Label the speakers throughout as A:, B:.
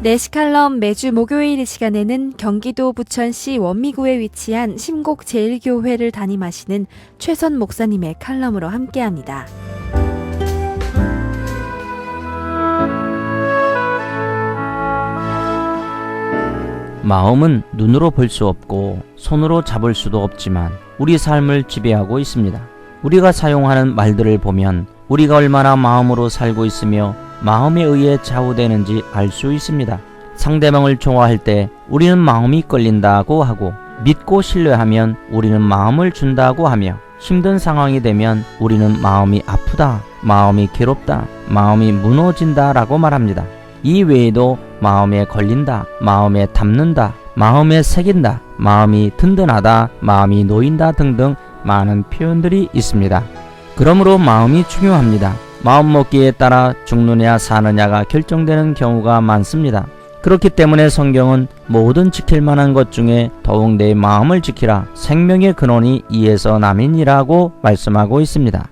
A: 내시칼럼 매주 목요일 이 시간에는 경기도 부천시 원미구에 위치한 심곡제일교회를 담임하시는 최선 목사님의 칼럼으로 함께합니다.
B: 마음은 눈으로 볼 수 없고 손으로 잡을 수도 없지만 우리 삶을 지배하고 있습니다. 우리가 사용하는 말들을 보면 우리가 얼마나 마음으로 살고 있으며 마음에 의해 좌우되는지 알 수 있습니다. 상대방을 좋아할 때 우리는 마음이 끌린다고 하고, 믿고 신뢰하면 우리는 마음을 준다고 하며, 힘든 상황이 되면 우리는 마음이 아프다, 마음이 괴롭다, 마음이 무너진다 라고 말합니다. 이 외에도 마음에 걸린다, 마음에 담는다, 마음에 새긴다, 마음이 든든하다, 마음이 놓인다 등등 많은 표현들이 있습니다. 그러므로 마음이 중요합니다. 마음 먹기에 따라 죽느냐 사느냐가 결정되는 경우가 많습니다. 그렇기 때문에 성경은 모든 지킬 만한 것 중에 더욱 내 마음을 지키라, 생명의 근원이 이에서 남이니라고 말씀하고 있습니다.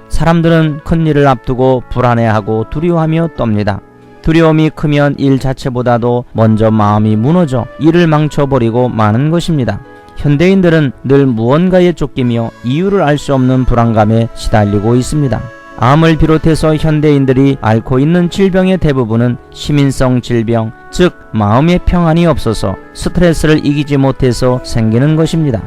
B: 사람들은 큰 일을 앞두고 불안해하고 두려워하며 떱니다. 두려움이 크면 일 자체보다도 먼저 마음이 무너져 일을 망쳐버리고 마는 것입니다. 현대인들은 늘 무언가에 쫓기며 이유를 알 수 없는 불안감에 시달리고 있습니다. 암을 비롯해서 현대인들이 앓고 있는 질병의 대부분은 시민성 질병, 즉 마음의 평안이 없어서 스트레스를 이기지 못해서 생기는 것입니다.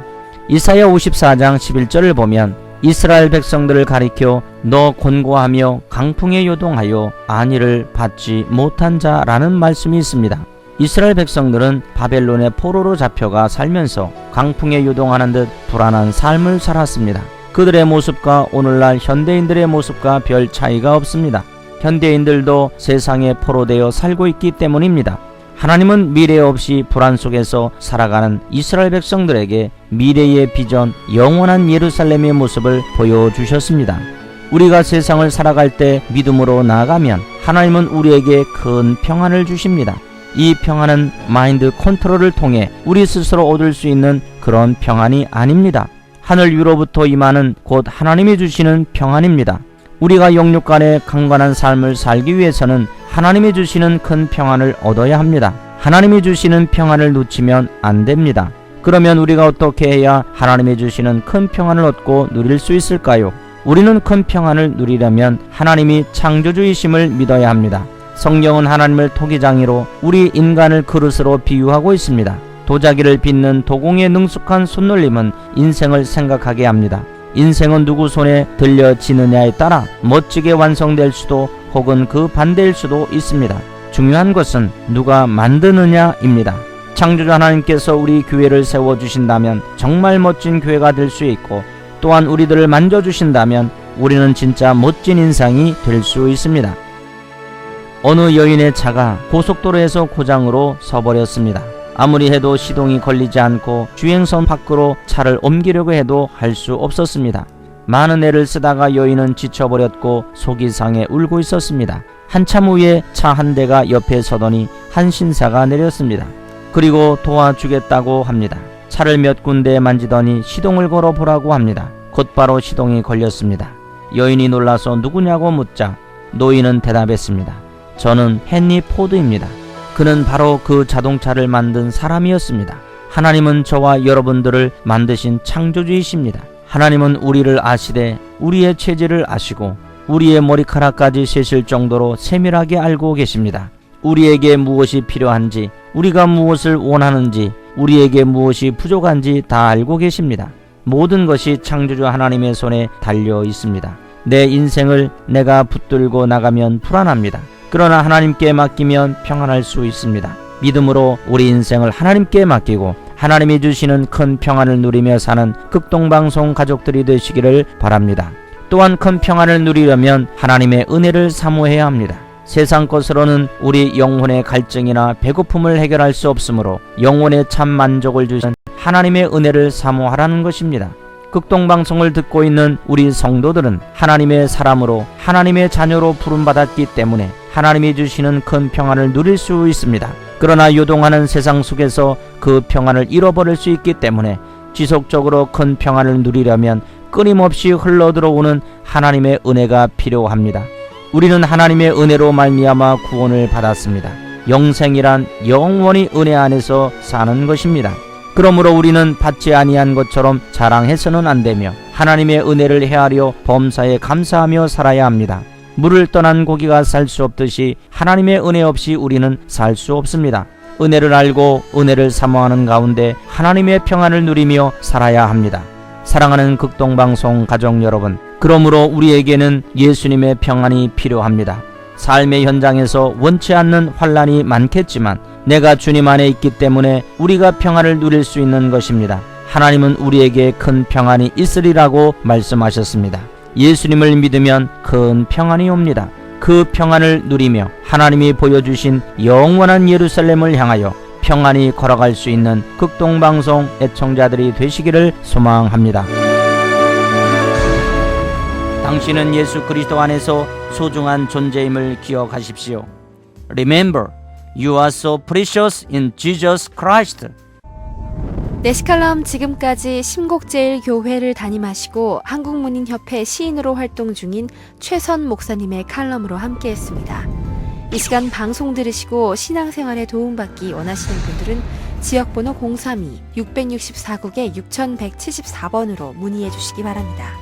B: 이사야 54장 11절을 보면 이스라엘 백성들을 가리켜 너 곤고하며 강풍에 요동하여 안위를 받지 못한 자라는 말씀이 있습니다. 이스라엘 백성들은 바벨론의 포로로 잡혀가 살면서 강풍에 요동하는 듯 불안한 삶을 살았습니다. 그들의 모습과 오늘날 현대인들의 모습과 별 차이가 없습니다. 현대인들도 세상에 포로되어 살고 있기 때문입니다. 하나님은 미래 없이 불안 속에서 살아가는 이스라엘 백성들에게 미래의 비전, 영원한 예루살렘의 모습을 보여주셨습니다. 우리가 세상을 살아갈 때 믿음으로 나아가면 하나님은 우리에게 큰 평안을 주십니다. 이 평안은 마인드 컨트롤을 통해 우리 스스로 얻을 수 있는 그런 평안이 아닙니다. 하늘 위로부터 임하는 곧 하나님이 주시는 평안입니다. 우리가 영육 간의 강건한 삶을 살기 위해서는 하나님이 주시는 큰 평안을 얻어야 합니다. 하나님이 주시는 평안을 놓치면 안 됩니다. 그러면 우리가 어떻게 해야 하나님이 주시는 큰 평안을 얻고 누릴 수 있을까요? 우리는 큰 평안을 누리려면 하나님이 창조주이심을 믿어야 합니다. 성경은 하나님을 토기장이로 우리 인간을 그릇으로 비유하고 있습니다. 도자기를 빚는 도공에 능숙한 손놀림은 인생을 생각하게 합니다. 인생은 누구 손에 들려지느냐에 따라 멋지게 완성될 수도 혹은 그 반대일 수도 있습니다. 중요한 것은 누가 만드느냐입니다. 창조자 하나님께서 우리 교회를 세워주신다면 정말 멋진 교회가 될 수 있고, 또한 우리들을 만져주신다면 우리는 진짜 멋진 인상이 될 수 있습니다. 어느 여인의 차가 고속도로에서 고장으로 서버렸습니다. 아무리 해도 시동이 걸리지 않고 주행선 밖으로 차를 옮기려고 해도 할 수 없었습니다. 많은 애를 쓰다가 여인은 지쳐버렸고 속이 상해 울고 있었습니다. 한참 후에 차 한 대가 옆에 서더니 한 신사가 내렸습니다. 그리고 도와주겠다고 합니다. 차를 몇 군데 만지더니 시동을 걸어보라고 합니다. 곧바로 시동이 걸렸습니다. 여인이 놀라서 누구냐고 묻자 노인은 대답했습니다. 저는 헨리 포드입니다. 그는 바로 그 자동차를 만든 사람이었습니다. 하나님은 저와 여러분들을 만드신 창조주이십니다. 하나님은 우리를 아시되 우리의 체질을 아시고 우리의 머리카락까지 세실 정도로 세밀하게 알고 계십니다. 우리에게 무엇이 필요한지, 우리가 무엇을 원하는지, 우리에게 무엇이 부족한지 다 알고 계십니다. 모든 것이 창조주 하나님의 손에 달려 있습니다. 내 인생을 내가 붙들고 나가면 불안합니다. 그러나 하나님께 맡기면 평안할 수 있습니다. 믿음으로 우리 인생을 하나님께 맡기고 하나님이 주시는 큰 평안을 누리며 사는 극동방송 가족들이 되시기를 바랍니다. 또한 큰 평안을 누리려면 하나님의 은혜를 사모해야 합니다. 세상 것으로는 우리 영혼의 갈증이나 배고픔을 해결할 수 없으므로 영혼의 참 만족을 주신 하나님의 은혜를 사모하라는 것입니다. 극동방송을 듣고 있는 우리 성도들은 하나님의 사람으로 하나님의 자녀로 부름받았기 때문에 하나님이 주시는 큰 평안을 누릴 수 있습니다. 그러나 요동하는 세상 속에서 그 평안을 잃어버릴 수 있기 때문에 지속적으로 큰 평안을 누리려면 끊임없이 흘러들어오는 하나님의 은혜가 필요합니다. 우리는 하나님의 은혜로 말미암아 구원을 받았습니다. 영생이란 영원히 은혜 안에서 사는 것입니다. 그러므로 우리는 받지 아니한 것처럼 자랑해서는 안 되며 하나님의 은혜를 헤아려 범사에 감사하며 살아야 합니다. 물을 떠난 고기가 살 수 없듯이 하나님의 은혜 없이 우리는 살 수 없습니다. 은혜를 알고 은혜를 사모하는 가운데 하나님의 평안을 누리며 살아야 합니다. 사랑하는 극동방송 가족 여러분, 그러므로 우리에게는 예수님의 평안이 필요합니다. 삶의 현장에서 원치 않는 환난이 많겠지만 내가 주님 안에 있기 때문에 우리가 평안을 누릴 수 있는 것입니다. 하나님은 우리에게 큰 평안이 있으리라고 말씀하셨습니다. 예수님을 믿으면 큰 평안이 옵니다. 그 평안을 누리며 하나님이 보여주신 영원한 예루살렘을 향하여 평안히 걸어갈 수 있는 극동방송 애청자들이 되시기를 소망합니다. 당신은 예수 그리스도 안에서 소중한 존재임을 기억하십시오. Remember, you are so precious in Jesus Christ.
A: 네시칼럼 지금까지 심곡제일교회를 담임하시고 한국문인협회 시인으로 활동 중인 최선 목사님의 칼럼으로 함께했습니다. 이 시간 방송 들으시고 신앙생활에 도움받기 원하시는 분들은 지역번호 032-664국에 6174번으로 문의해 주시기 바랍니다.